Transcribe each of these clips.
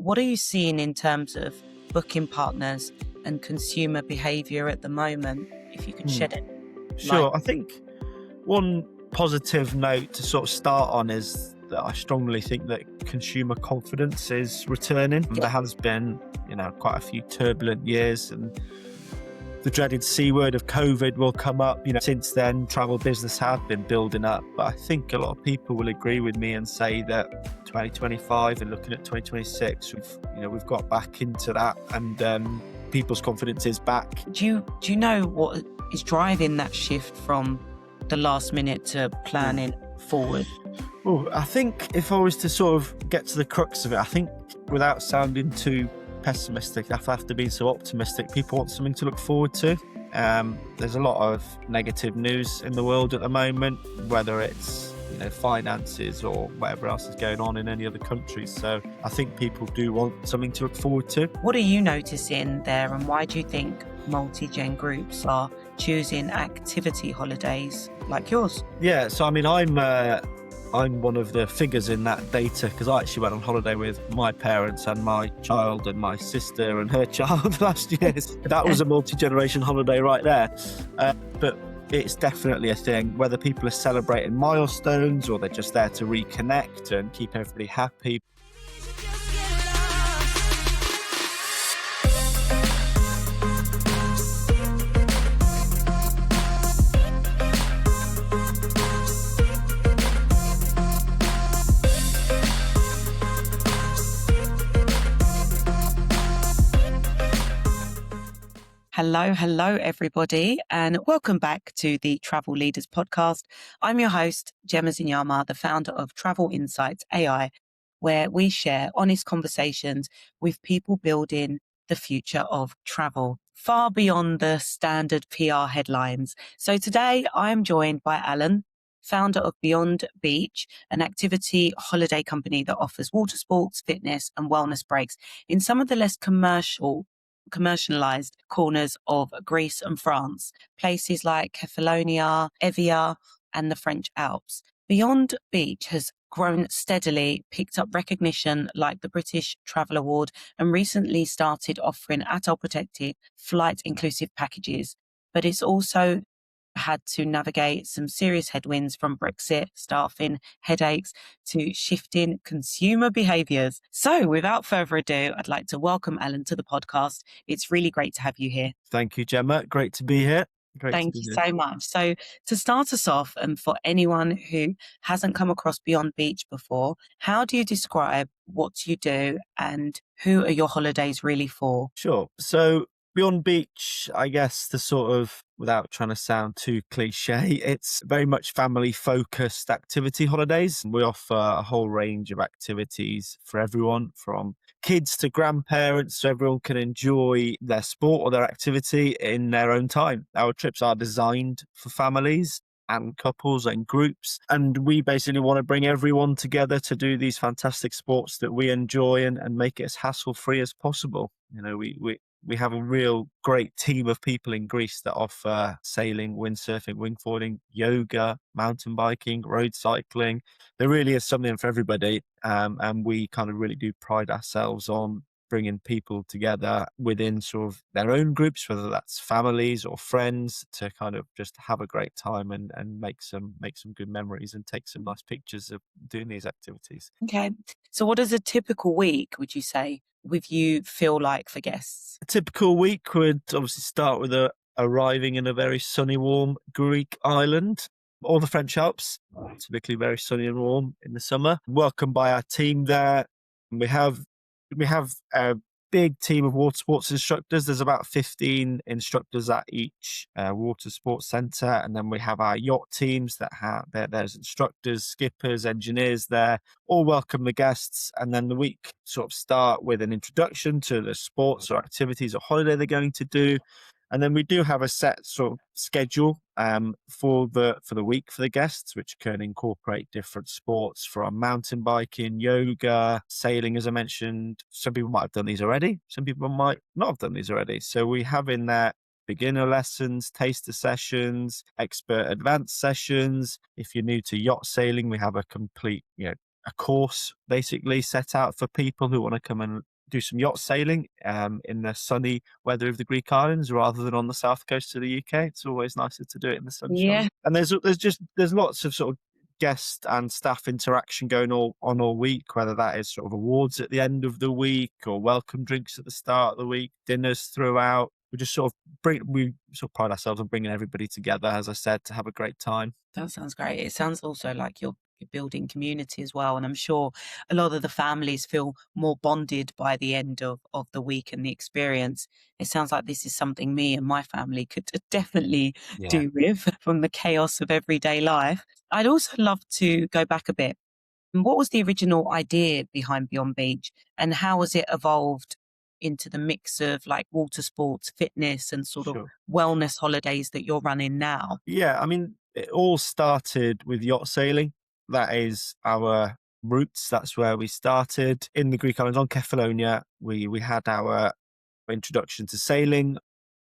What are you seeing in terms of booking partners and consumer behaviour at the moment, if you could shed it light? Sure. I think one positive note to sort of start on is that I strongly think that consumer confidence is returning. Yeah. There has been, quite a few turbulent years, and the dreaded C word of COVID will come up. Since then, travel business have been building up. But I think a lot of people will agree with me and say that 2025 and looking at 2026, we've got back into that, and people's confidence is back. Do you know what is driving that shift from the last minute to planning forward? Well, I think if I was to sort of get to the crux of it, I think without sounding too pessimistic, after being so optimistic, people want something to look forward to. There's a lot of negative news in the world at the moment, whether it's finances or whatever else is going on in any other countries. So I think people do want something to look forward to. What are you noticing there, and why do you think multi-gen groups are choosing activity holidays like yours? Yeah, so I'm one of the figures in that data, because I actually went on holiday with my parents and my child and my sister and her child last year. That was a multi-generation holiday right there. But it's definitely a thing, whether people are celebrating milestones or they're just there to reconnect and keep everybody happy. Hello, everybody, and welcome back to the Travel Leaders Podcast. I'm your host, Gemma Zinyama, the founder of Travel Insights AI, where we share honest conversations with people building the future of travel, far beyond the standard PR headlines. So today I'm joined by Alun, founder of Beyond Beach, an activity holiday company that offers water sports, fitness and wellness breaks in some of the less commercialized corners of Greece and France, places like Kefalonia, Evia and the French Alps. Beyond Beach has grown steadily, picked up recognition like the British Travel Award, and recently started offering ATOL protected flight inclusive packages. But it's also had to navigate some serious headwinds, from Brexit, staffing, headaches to shifting consumer behaviours. So without further ado, I'd like to welcome Alun to the podcast. It's really great to have you here. Thank you, Gemma. Great to be here. Thank you so much. So to start us off, and for anyone who hasn't come across Beyond Beach before, how do you describe what you do and who are your holidays really for? Sure. So Beyond Beach, I guess, the sort of, without trying to sound too cliche, it's very much family-focused activity holidays. We offer a whole range of activities for everyone, from kids to grandparents, so everyone can enjoy their sport or their activity in their own time. Our trips are designed for families and couples and groups, and we basically want to bring everyone together to do these fantastic sports that we enjoy and make it as hassle-free as possible. We have a real great team of people in Greece that offer sailing, windsurfing, wingfoiling, yoga, mountain biking, road cycling. There really is something for everybody. And we kind of really do pride ourselves on bringing people together within sort of their own groups, whether that's families or friends, to kind of just have a great time and make some good memories and take some nice pictures of doing these activities. Okay. So what does a typical week, would you say, with you feel like for guests? A typical week would obviously start with arriving in a very sunny, warm Greek island, or the French Alps, typically very sunny and warm in the summer. Welcomed by our team there. We have a big team of water sports instructors. There's about 15 instructors at each water sports centre, and then we have our yacht teams that there's instructors, skippers, engineers there, all welcome the guests. And then the week sort of start with an introduction to the sports or activities or holiday they're going to do. And then we do have a set sort of schedule for the week for the guests, which can incorporate different sports from mountain biking, yoga, sailing, as I mentioned. Some people might have done these already. Some people might not have done these already. So we have in there beginner lessons, taster sessions, expert advanced sessions. If you're new to yacht sailing, we have a complete, a course basically set out for people who want to come and do some yacht sailing in the sunny weather of the Greek islands rather than on the south coast of the UK. It's always nicer to do it in the Yeah, sunshine. And there's lots of sort of guest and staff interaction going on all week, whether that is sort of awards at the end of the week or welcome drinks at the start of the week, dinners throughout. We sort of pride ourselves on bringing everybody together, as I said, to have a great time. that sounds great. It sounds also like you're building community as well. And I'm sure a lot of the families feel more bonded by the end of the week and the experience. It sounds like this is something me and my family could definitely Yeah, do with from the chaos of everyday life. I'd also love to go back a bit. What was the original idea behind Beyond Beach and how has it evolved into the mix of like water sports, fitness, and sort of sure. wellness holidays that you're running now? Yeah, I mean, it all started with yacht sailing. That is our roots. That's where we started in the Greek islands on Kefalonia. We had our introduction to sailing,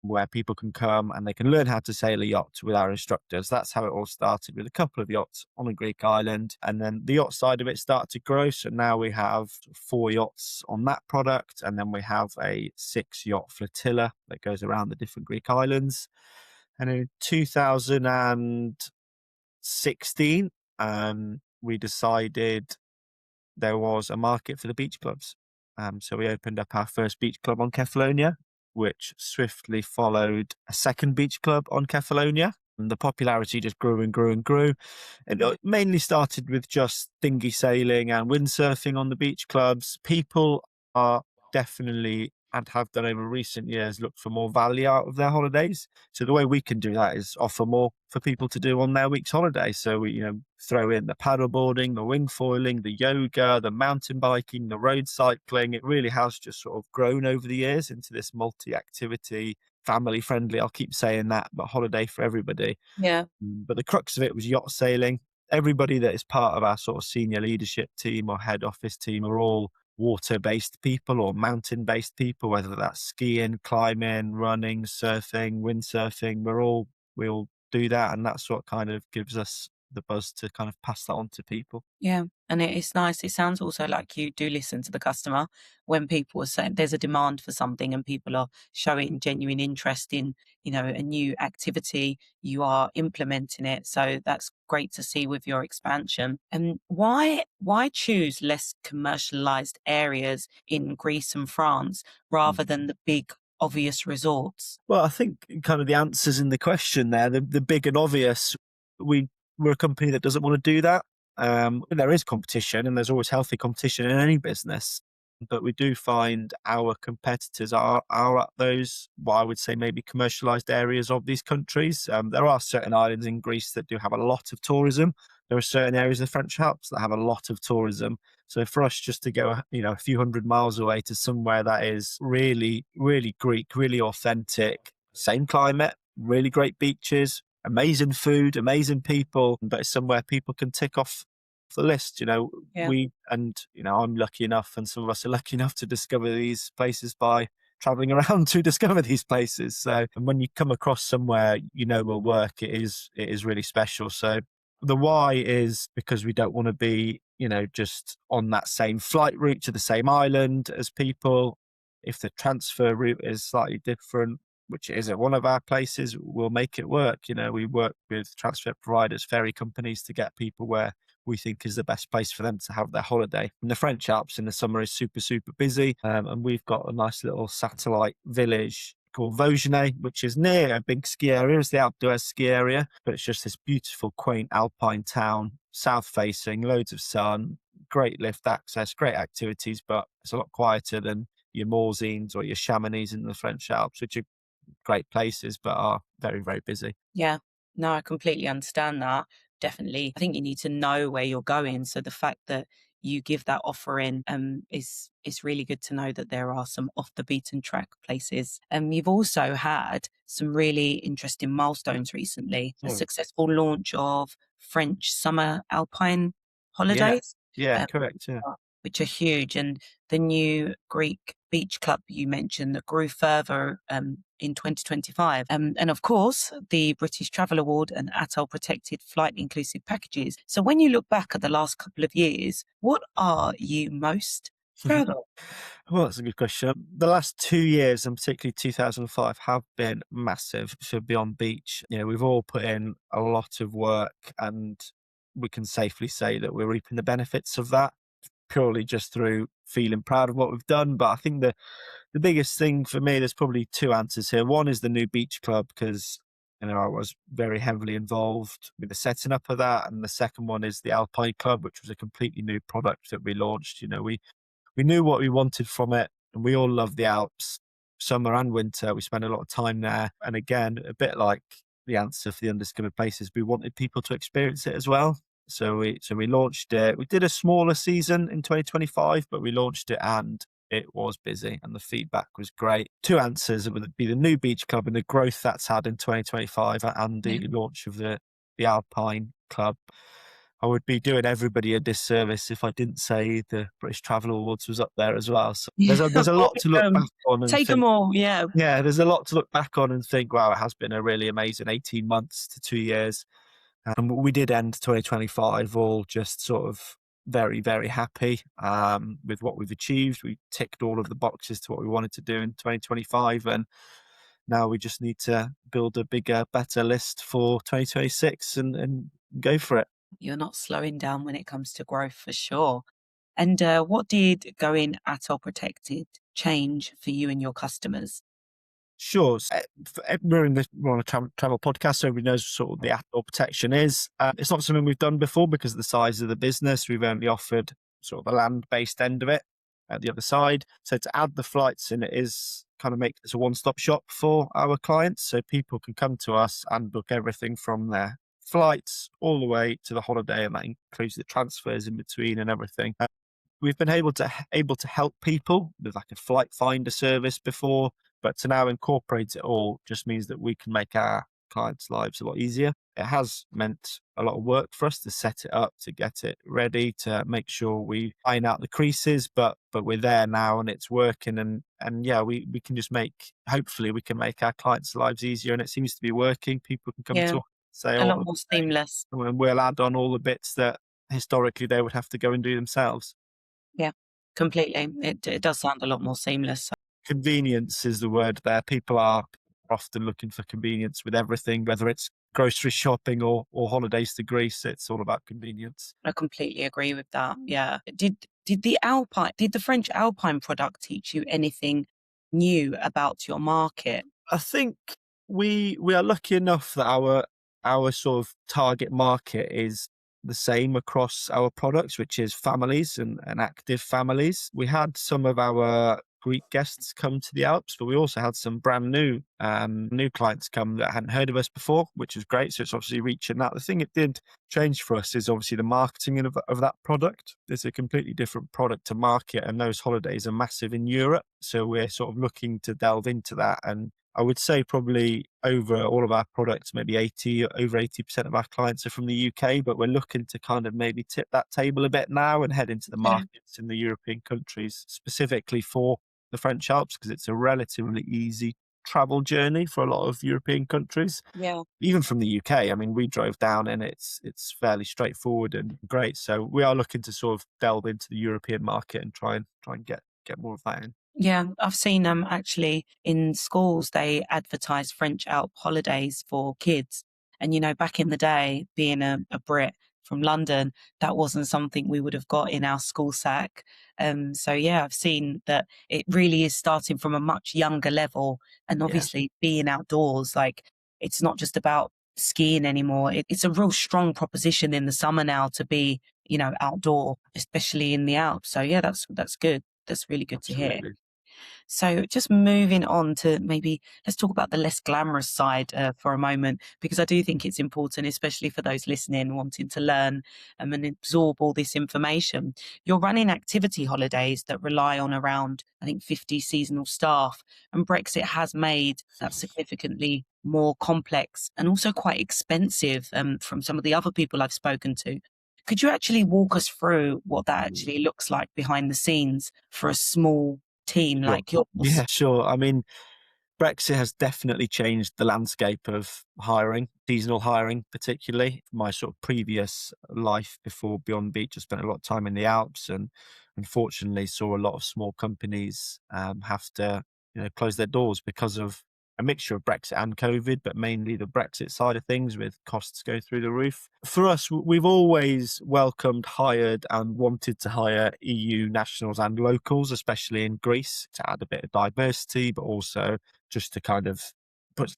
where people can come and they can learn how to sail a yacht with our instructors. That's how it all started, with a couple of yachts on a Greek island. And then the yacht side of it started to grow. So now we have 4 yachts on that product. And then we have a 6 yacht flotilla that goes around the different Greek islands. And in 2016, we decided there was a market for the beach clubs. So we opened up our first beach club on Kefalonia, which swiftly followed a second beach club on Kefalonia. And the popularity just grew and grew and grew. It mainly started with just dinghy sailing and windsurfing on the beach clubs. People are definitely, and have done over recent years, look for more value out of their holidays. So the way we can do that is offer more for people to do on their week's holiday. So we, throw in the paddleboarding, the wing foiling, the yoga, the mountain biking, the road cycling. It really has just sort of grown over the years into this multi-activity, family friendly, I'll keep saying that, but holiday for everybody. Yeah. But the crux of it was yacht sailing. Everybody that is part of our sort of senior leadership team or head office team are all water-based people or mountain-based people, whether that's skiing, climbing, running, surfing, windsurfing. We all do that, and that's what kind of gives us the buzz to kind of pass that on to people. Yeah, and it's nice. It sounds also like you do listen to the customer when people are saying there's a demand for something and people are showing genuine interest in, a new activity, you are implementing it. So that's great to see with your expansion. And why choose less commercialized areas in Greece and France rather than the big obvious resorts? Well, I think kind of the answers in the question there, the big and obvious, we we're a company that doesn't want to do that. There is competition, and there's always healthy competition in any business. But we do find our competitors are at those, what I would say, maybe commercialized areas of these countries. There are certain islands in Greece that do have a lot of tourism. There are certain areas of the French Alps that have a lot of tourism. So for us just to go, a few hundred miles away to somewhere that is really, really Greek, really authentic, same climate, really great beaches, amazing food, amazing people, but it's somewhere people can tick off the list. Yeah. I'm lucky enough, and some of us are lucky enough to discover these places by traveling around to discover these places. So, and when you come across somewhere will work, it is really special. So the why is because we don't want to be, just on that same flight route to the same island as people. If the transfer route is slightly different, which it is at one of our places, we'll make it work. We work with transfer providers, ferry companies, to get people where we think is the best place for them to have their holiday. And the French Alps in the summer is super, super busy. And we've got a nice little satellite village called Vosgene, which is near a big ski area. It's the Alpe d'Huez ski area, but it's just this beautiful, quaint alpine town, south facing, loads of sun, great lift access, great activities, but it's a lot quieter than your Morzines or your Chamonix in the French Alps, which are great places, but are very, very busy. Yeah. No, I completely understand that. Definitely. I think you need to know where you're going. So the fact that you give that offering is really good to know that there are some off the beaten track places. You've also had some really interesting milestones recently. A Oh, successful launch of French summer alpine yeah. holidays. Yeah, um, correct. Yeah. which are huge. And the new Greek beach club you mentioned that grew further in 2025. And of course, the British Travel Award and ATOL protected flight inclusive packages. So when you look back at the last couple of years, what are you most Proud of? Well, that's a good question. The last 2 years, and particularly 2005, have been massive for Beyond Beach. We've all put in a lot of work, and we can safely say that we're reaping the benefits of that purely just through feeling proud of what we've done. But I think the biggest thing for me, there's probably two answers here. One is the new beach club, because I was very heavily involved with the setting up of that, and the second one is the Alpine Club, which was a completely new product that we launched. We knew what we wanted from it, and we all love the Alps, summer and winter. We spend a lot of time there, and again, a bit like the answer for the undiscovered places, we wanted people to experience it as well. So we launched it. We did a smaller season in 2025, but we launched it and it was busy and the feedback was great. Two answers would be the new beach club and the growth that's had in 2025 and Yeah. the launch of the Alpine Club. I would be doing everybody a disservice if I didn't say the British Travel Awards was up there as well. So Yeah, there's a lot to look back on and take them think, all, yeah. yeah, there's a lot to look back on and think, wow, it has been a really amazing 18 months to 2 years. And we did end 2025 all just sort of very, very happy with what we've achieved. We ticked all of the boxes to what we wanted to do in 2025. And now we just need to build a bigger, better list for 2026 and go for it. You're not slowing down when it comes to growth for sure. And what did going ATOL protected change for you and your customers? Sure. We're on a travel podcast, so everybody knows sort of the atoll protection is. It's not something we've done before because of the size of the business. We've only offered sort of the land-based end of it at the other side. So to add the flights in, it is kind of make this a one-stop shop for our clients. So people can come to us and book everything from their flights all the way to the holiday, and that includes the transfers in between and everything. We've been able to help people with like a flight finder service before, but to now incorporate it all just means that we can make our clients' lives a lot easier. It has meant a lot of work for us to set it up, to get it ready, to make sure we iron out the creases, but we're there now and it's working, and yeah, we can just hopefully we can make our clients' lives easier, and it seems to be working. People can come Yeah, to us, say a all lot of more the things, seamless. and we'll add on all the bits that historically they would have to go and do themselves. Yeah, completely. It does sound a lot more seamless. Convenience is the word there. People are often looking for convenience with everything, whether it's grocery shopping or holidays to Greece. It's all about convenience. I completely agree with that. Yeah. Did the French Alpine product teach you anything new about your market? I think we are lucky enough that our sort of target market is the same across our products, which is families and active families. We had some of our Greek guests come to the Alps, but we also had some brand new clients come that hadn't heard of us before, which was great. So it's obviously reaching that. The thing it did change for us is obviously the marketing of that product. It's a completely different product to market, and those holidays are massive in Europe. So we're sort of looking to delve into that, and I would say probably over all of our products, maybe over 80% of our clients are from the UK, but we're looking to kind of maybe tip that table a bit now and head into the Yeah. markets in the European countries, specifically for the French Alps, because it's a relatively easy travel journey for a lot of European countries. Yeah. Even from the UK, I mean, we drove down and it's fairly straightforward and great. So we are looking to sort of delve into the European market and try and get more of that in. Yeah, I've seen actually in schools they advertise French Alp holidays for kids. And back in the day, being a Brit from London, that wasn't something we would have got in our school sack. So yeah, I've seen that it really is starting from a much younger level, and Yeah, obviously being outdoors, like it's not just about skiing anymore. It's a real strong proposition in the summer now to be, outdoor, especially in the Alps. So yeah, that's good. That's really good to hear. absolutely. So just moving on to maybe let's talk about the less glamorous side for a moment, because I do think it's important, especially for those listening wanting to learn and absorb all this information. You're running activity holidays that rely on around, I think, 50 seasonal staff, and Brexit has made that significantly more complex and also quite expensive from some of the other people I've spoken to. Could you actually walk us through what that actually looks like behind the scenes for a small team Sure. like yours? Yeah, sure. I mean, Brexit has definitely changed the landscape of hiring, seasonal hiring, particularly. My sort of previous life before Beyond Beach, I spent a lot of time in the Alps, and unfortunately saw a lot of small companies have to, close their doors because of a mixture of Brexit and COVID, but mainly the Brexit side of things with costs going through the roof. For us, we've always welcomed, hired, and wanted to hire EU nationals and locals, especially in Greece, to add a bit of diversity, but also just to kind of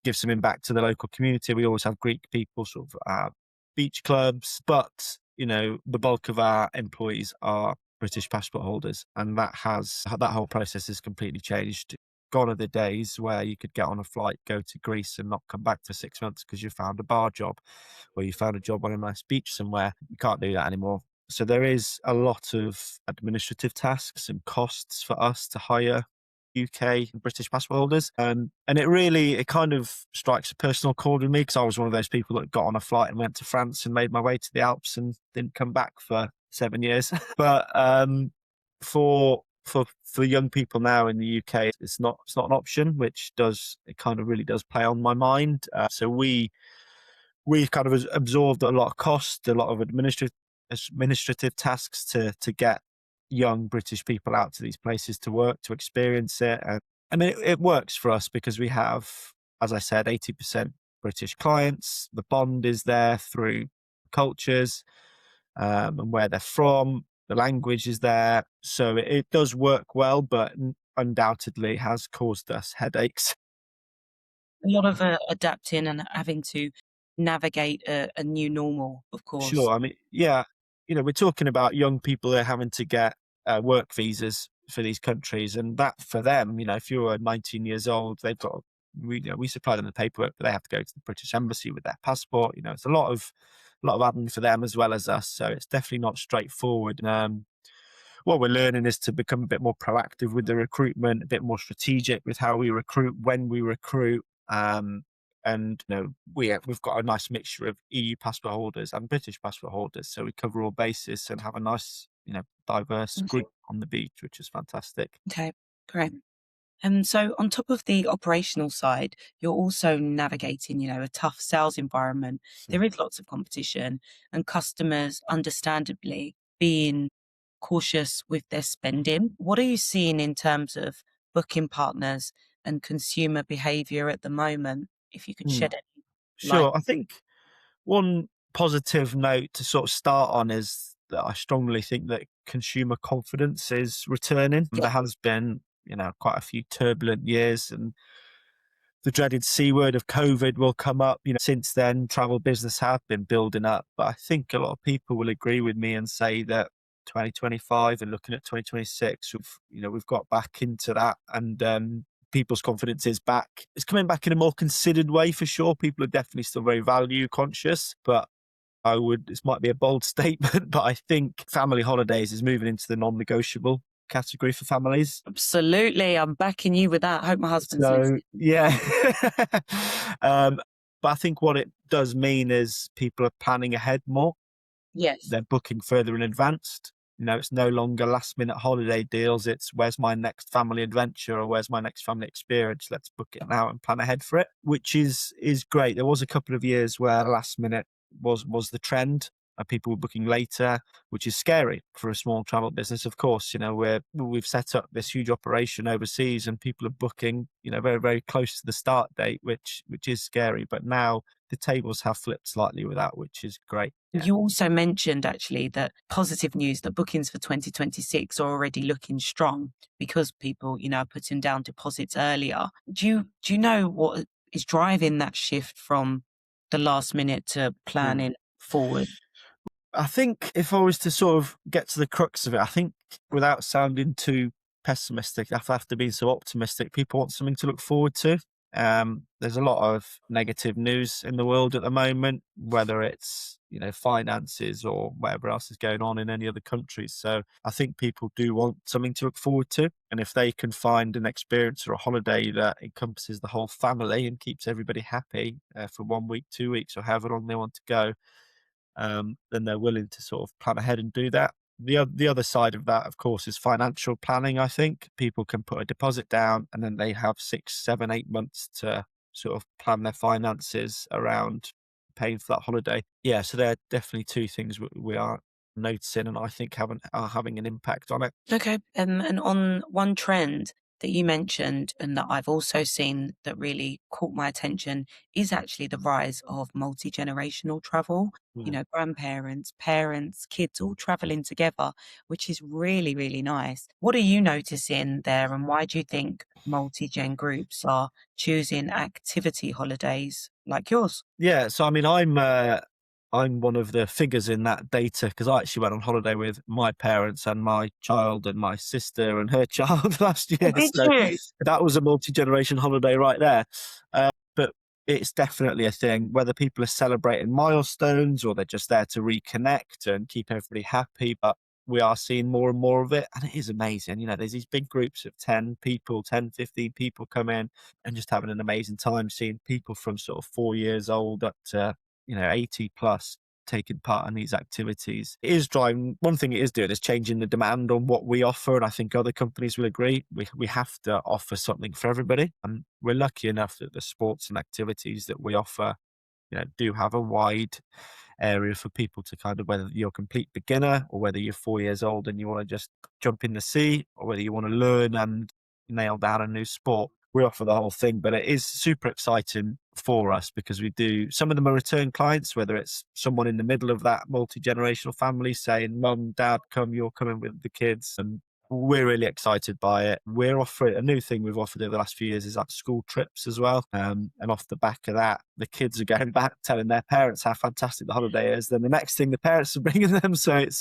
give some impact to the local community. We always have Greek people, sort of beach clubs, but the bulk of our employees are British passport holders, and that whole process has completely changed. Gone are the days where you could get on a flight, go to Greece, and not come back for 6 months because you found a bar job or you found a job on a nice beach somewhere. You can't do that anymore. So there is a lot of administrative tasks and costs for us to hire UK and British passport holders. And it kind of strikes a personal chord with me because I was one of those people that got on a flight and went to France and made my way to the Alps and didn't come back for 7 years. But for young people now in the UK, it's not an option, which kind of really does play on my mind. So we've kind of absorbed a lot of cost, a lot of administrative tasks to get young British people out to these places to work, to experience it. And I mean, it works for us because we have, as I said, 80% British clients. The bond is there through cultures and where they're from. The language is there. So it does work well, but undoubtedly has caused us headaches. A lot of adapting and having to navigate a new normal, of course. Sure. I mean, yeah, we're talking about young people that are having to get work visas for these countries, and that for them, if you're 19 years old, they've got we supply them the paperwork, but they have to go to the British Embassy with their passport. It's a lot of admin for them as well as us, so it's definitely not straightforward. What we're learning is to become a bit more proactive with the recruitment, a bit more strategic with how we recruit, when we recruit. And we've got a nice mixture of EU passport holders and British passport holders, so we cover all bases and have a nice, diverse Okay. group on the beach, which is fantastic. Okay, great. And so, on top of the operational side, you're also navigating, a tough sales environment. There is lots of competition, and customers, understandably, being cautious with their spending. What are you seeing in terms of booking partners and consumer behavior at the moment? If you could Hmm. shed any light. Sure. I think one positive note to sort of start on is that I strongly think that consumer confidence is returning. Yeah. There has been, quite a few turbulent years, and the dreaded C word of COVID will come up. Since then, travel business have been building up, but I think a lot of people will agree with me and say that 2025 and looking at 2026, we've got back into that, and people's confidence is back. It's coming back in a more considered way for sure. People are definitely still very value conscious, but this might be a bold statement, but I think family holidays is moving into the non-negotiable category for families. Absolutely. I'm backing you with that. I hope my husband's So listening. yeah, um, but I think what it does mean is people are planning ahead more. Yes. They're booking further in advance. It's no longer last minute holiday deals. It's where's my next family adventure or where's my next family experience. Let's book it now and plan ahead for it, which is great. There was a couple of years where last minute was the trend. People were booking later, which is scary for a small travel business. Of course, we've set up this huge operation overseas, and people are booking, very very close to the start date, which is scary. But now the tables have flipped slightly with that, which is great. Yeah. You also mentioned actually that positive news that bookings for 2026 are already looking strong because people, are putting down deposits earlier. Do you know what is driving that shift from the last minute to Hmm. planning forward? I think if I was to sort of get to the crux of it, I think without sounding too pessimistic, after being so optimistic, people want something to look forward to. There's a lot of negative news in the world at the moment, whether it's finances or whatever else is going on in any other countries. So I think people do want something to look forward to, and if they can find an experience or a holiday that encompasses the whole family and keeps everybody happy for 1 week, 2 weeks, or however long they want to go, then they're willing to sort of plan ahead and do that. The other side of that, of course, is financial planning. I think people can put a deposit down, and then they have 6, 7, 8 months to sort of plan their finances around paying for that holiday. Yeah, so they're definitely two things we are noticing, and I think are having an impact on it. Okay. And on one trend that you mentioned and that I've also seen that really caught my attention is actually the rise of multi-generational travel. You Mm. know, grandparents, parents, kids all traveling together, which is really, really nice. What are you noticing there, and why do you think multi-gen groups are choosing activity holidays like yours? Yeah, so I mean, I'm one of the figures in that data because I actually went on holiday with my parents and my child and my sister and her child last Oh, year. did So you? that was a multi-generation holiday right there. But it's definitely a thing, whether people are celebrating milestones or they're just there to reconnect and keep everybody happy. But we are seeing more and more of it, and it is amazing. You know, there's these big groups of 10 people, 10, 15 people come in and just having an amazing time, seeing people from sort of 4 years old up to, 80 plus taking part in these activities. It is driving, one thing it is doing is changing the demand on what we offer. And I think other companies will agree. We have to offer something for everybody. And we're lucky enough that the sports and activities that we offer, do have a wide area for people to kind of, whether you're a complete beginner or whether you're 4 years old and you want to just jump in the sea, or whether you want to learn and nail down a new sport. We offer the whole thing, but it is super exciting for us because we do, some of them are return clients, whether it's someone in the middle of that multi-generational family saying, Mum, Dad, come, you're coming with the kids. And we're really excited by it. We're offering a new thing we've offered over the last few years is like school trips as well. And off the back of that, the kids are going back telling their parents how fantastic the holiday is. Then the next thing, the parents are bringing them. So it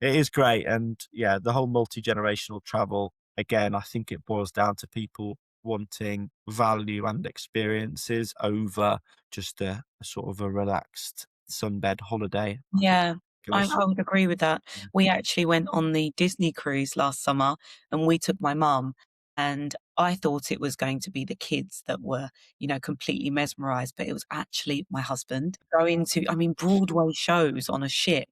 is great. And yeah, the whole multi-generational travel, again, I think it boils down to people wanting value and experiences over just a sort of a relaxed sunbed holiday. I think Yeah, it I was. would agree with that. We actually went on the Disney cruise last summer and we took my mum, and I thought it was going to be the kids that were, completely mesmerized, but it was actually my husband going to, I mean, Broadway shows on a ship,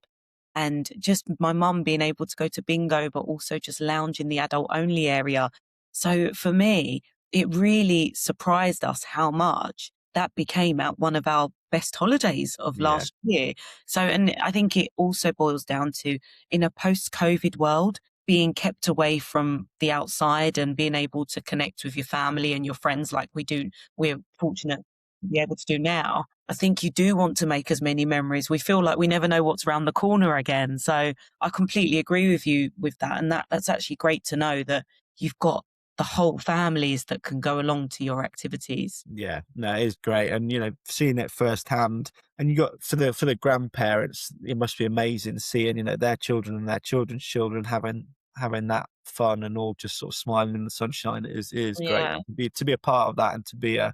and just my mum being able to go to bingo, but also just lounge in the adult only area. So for me, it really surprised us how much that became one of our best holidays of Yeah, last year. So, and I think it also boils down to, in a post-COVID world, being kept away from the outside and being able to connect with your family and your friends like we're fortunate to be able to do now. I think you do want to make as many memories. We feel like we never know what's around the corner again. So I completely agree with you with that. And that's actually great to know that you've got the whole families that can go along to your activities. yeah, no, it is great, and seeing it firsthand, and you got for the grandparents, it must be amazing seeing their children and their children's children having that fun and all just sort of smiling in the sunshine. It is great Yeah. to be a part of that, and to be a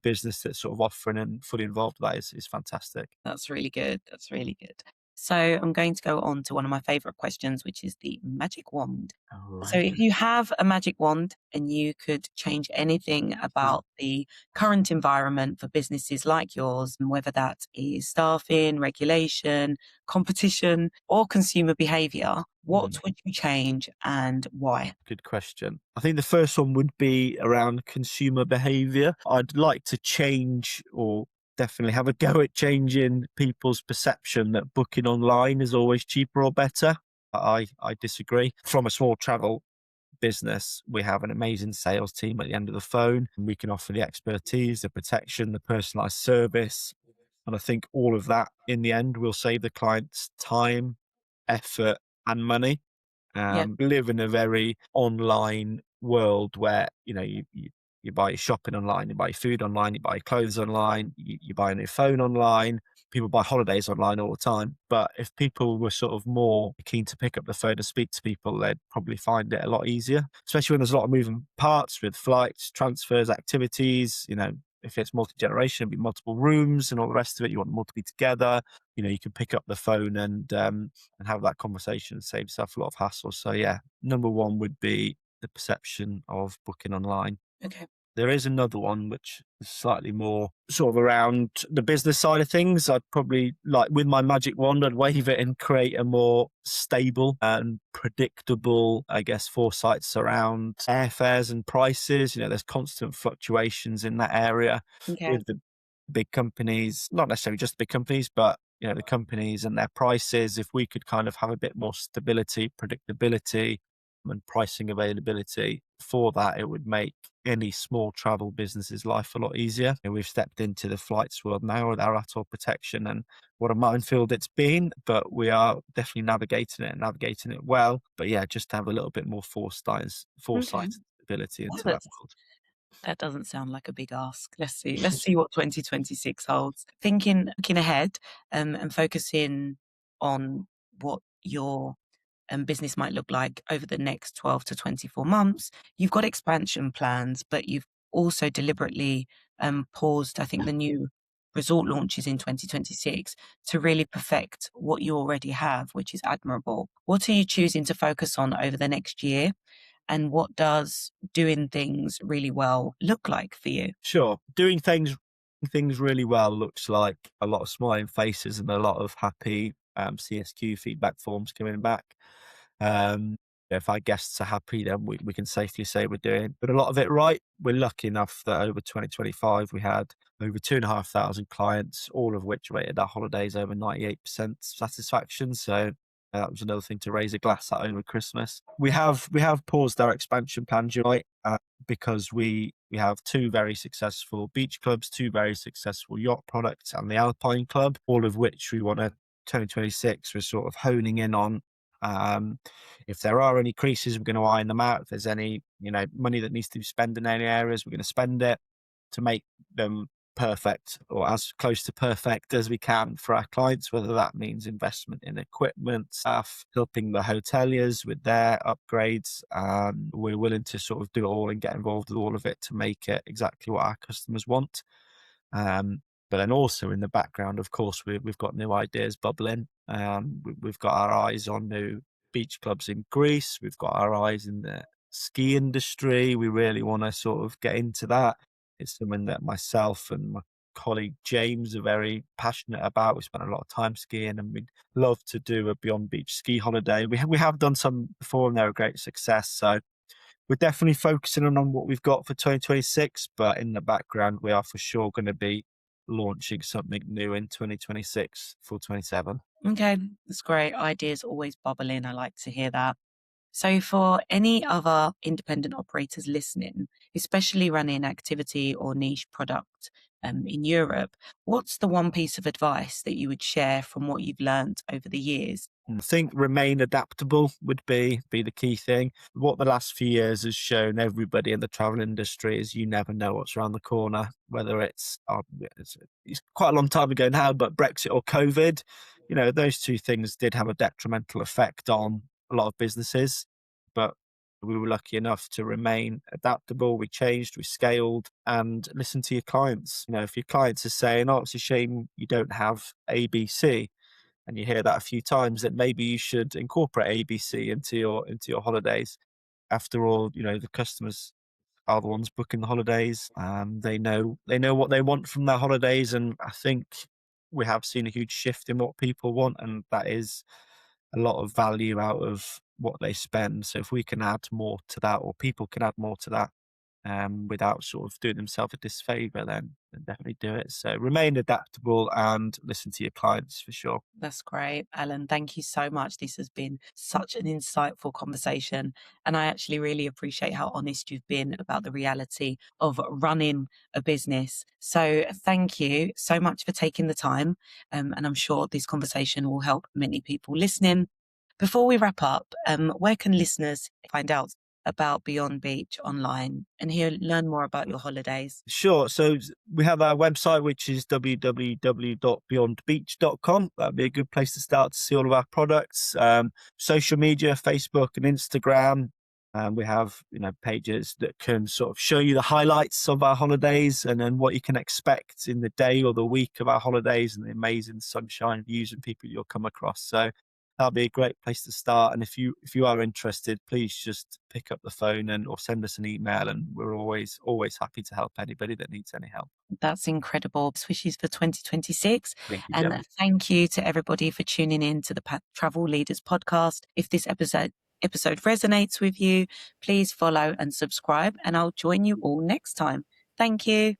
business that's sort of offering and fully involved with that is fantastic. That's really good. That's really good. So I'm going to go on to one of my favorite questions, which is the magic wand. All So right. if you have a magic wand and you could change anything about the current environment for businesses like yours, and whether that is staffing, regulation, competition, or consumer behavior, what Mm. would you change and why? Good question. I think the first one would be around consumer behavior. I'd like to change, or definitely have a go at changing people's perception that booking online is always cheaper or better. I disagree. From a small travel business, we have an amazing sales team at the end of the phone, and we can offer the expertise, the protection, the personalized service. And I think all of that in the end will save the clients time, effort, and money. Yeah. We live in a very online world where you buy your shopping online, you buy your food online, you buy your clothes online, you buy a new phone online. People buy holidays online all the time. But if people were sort of more keen to pick up the phone and speak to people, they'd probably find it a lot easier, especially when there's a lot of moving parts with flights, transfers, activities. If it's multi-generation, it'd be multiple rooms and all the rest of it. You want them all to be together. You can pick up the phone and have that conversation, save yourself a lot of hassle. So yeah, number one would be the perception of booking online. Okay. There is another one which is slightly more sort of around the business side of things. I'd probably, like with my magic wand, I'd wave it and create a more stable and predictable, I guess, foresights around airfares and prices. There's constant fluctuations in that area Okay. with the big companies, not necessarily just the big companies, but the companies and their prices. If we could kind of have a bit more stability, predictability, and pricing availability for that, it would make any small travel business's life a lot easier. And we've stepped into the flights world now with our ATOL protection, and what a minefield it's been, but we are definitely navigating it and navigating it well. But yeah, just to have a little bit more foresight Okay. and stability Well, into that world. that doesn't sound like a big ask. Let's see. Let's see what 2026 holds. Looking ahead, and focusing on what your business might look like over the next 12 to 24 months. You've got expansion plans, but you've also deliberately paused, I think, the new resort launches in 2026 to really perfect what you already have, which is admirable. What are you choosing to focus on over the next year? And what does doing things really well look like for you? Sure. Doing things really well looks like a lot of smiling faces and a lot of happy CSQ feedback forms coming back. Um, if our guests are happy, then we can safely say we're doing but a lot of it right. We're lucky enough that over 2025 we had over 2,500 clients, all of which rated our holidays over 98% satisfaction. So that was another thing to raise a glass at over Christmas. We have paused our expansion plans, you're right, because we have two very successful beach clubs, two very successful yacht products, and the Alpine Club, all of which we want to 2026. We're sort of honing in on. If there are any creases, we're going to iron them out. If there's any money that needs to be spent in any areas, we're going to spend it to make them perfect or as close to perfect as we can for our clients, whether that means investment in equipment, staff, helping the hoteliers with their upgrades. We're willing to sort of do it all and get involved with all of it to make it exactly what our customers want. But then also in the background, of course, we've got new ideas bubbling. We've got our eyes on new beach clubs in Greece. We've got our eyes in the ski industry. We really want to sort of get into that. It's something that myself and my colleague James are very passionate about. We spent a lot of time skiing, and we'd love to do a Beyond Beach ski holiday. We have done some before, and they're a great success. So we're definitely focusing on what we've got for 2026, but in the background, we are for sure going to be launching something new in 2026 for 27. Okay, that's great. Ideas always bubble in. I like to hear that. So, for any other independent operators listening, especially running activity or niche product in Europe, what's the one piece of advice that you would share from what you've learned over the years? I think remain adaptable would be the key thing. What the last few years has shown everybody in the travel industry is you never know what's around the corner, whether it's quite a long time ago now, but Brexit or COVID, those two things did have a detrimental effect on a lot of businesses, but we were lucky enough to remain adaptable. We changed, we scaled, and listen to your clients. If your clients are saying, "Oh, it's a shame you don't have ABC," and you hear that a few times, that maybe you should incorporate ABC into your holidays. After all, the customers are the ones booking the holidays, and they know what they want from their holidays. And I think we have seen a huge shift in what people want, and that is a lot of value out of what they spend. So if we can add more to that, or people can add more to that, without sort of doing themselves a disfavor, then definitely do it. So remain adaptable and listen to your clients for sure. That's great, Alan. Thank you so much. This has been such an insightful conversation. And I actually really appreciate how honest you've been about the reality of running a business. So thank you so much for taking the time. And I'm sure this conversation will help many people listening. Before we wrap up, where can listeners find out about Beyond Beach online and learn more about your holidays? Sure. So we have our website, which is www.beyondbeach.com. That'd be a good place to start to see all of our products. Social media, Facebook and Instagram. We have, pages that can sort of show you the highlights of our holidays and then what you can expect in the day or the week of our holidays and the amazing sunshine views and people you'll come across. So that'll be a great place to start. And if you are interested, please just pick up the phone or send us an email, and we're always happy to help anybody that needs any help. That's incredible. Best wishes for 2026. Thank you, And Gemma. thank you to everybody for tuning in to the Travel Leaders podcast. If this episode resonates with you, please follow and subscribe, and I'll join you all next time. Thank you.